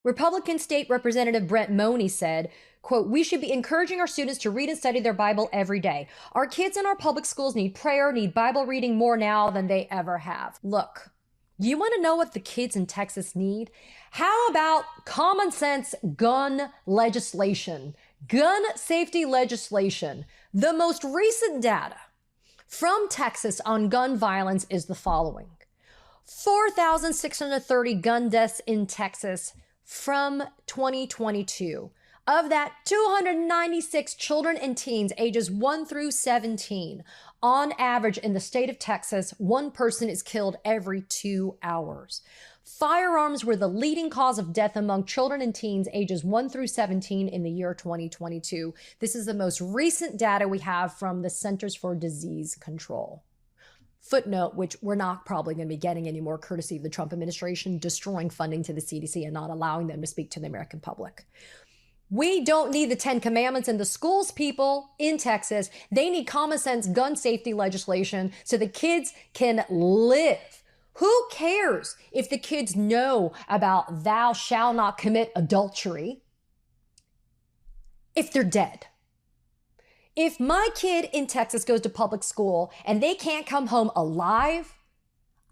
Republican State Representative Brent Money said, quote, "We should be encouraging our students to read and study their Bible every day. Our kids in our public schools need prayer, need Bible reading more now than they ever have." Look, you want to know what the kids in Texas need? How about common sense gun legislation, gun safety legislation? The most recent data from Texas on gun violence is the following: 4,630 gun deaths in Texas from 2022. Of that, 296 children and teens ages 1 through 17. On average, in the state of Texas, one person is killed every 2 hours. Firearms were the leading cause of death among children and teens ages 1 through 17 in the year 2022. This is the most recent data we have from the Centers for Disease Control. Footnote, which we're not probably going to be getting anymore, courtesy of the Trump administration destroying funding to the CDC and not allowing them to speak to the American public. We don't need the 10 commandments in the schools, people in Texas. They need common sense gun safety legislation so the kids can live. Who cares if the kids know about thou shall not commit adultery if they're dead? If my kid in Texas goes to public school and they can't come home alive,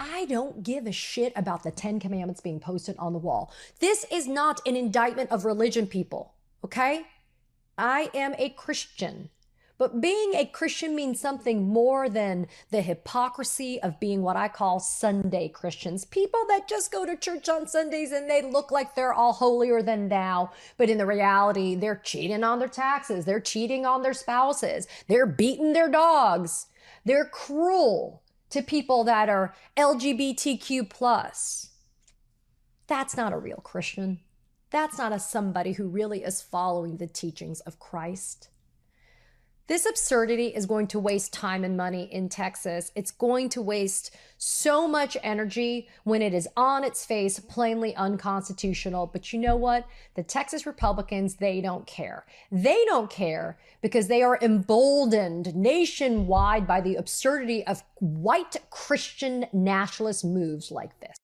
I don't give a shit about the 10 commandments being posted on the wall. This is not an indictment of religion, people, okay? I am a Christian, but being a Christian means something more than the hypocrisy of being what I call Sunday Christians. People that just go to church on Sundays and they look like they're all holier than thou, but in the reality, they're cheating on their taxes. They're cheating on their spouses. They're beating their dogs. They're cruel to people that are LGBTQ+. That's not a real Christian. That's not somebody who really is following the teachings of Christ. This absurdity is going to waste time and money in Texas. It's going to waste so much energy when it is on its face plainly unconstitutional. But you know what? The Texas Republicans, they don't care. They don't care because they are emboldened nationwide by the absurdity of white Christian nationalist moves like this.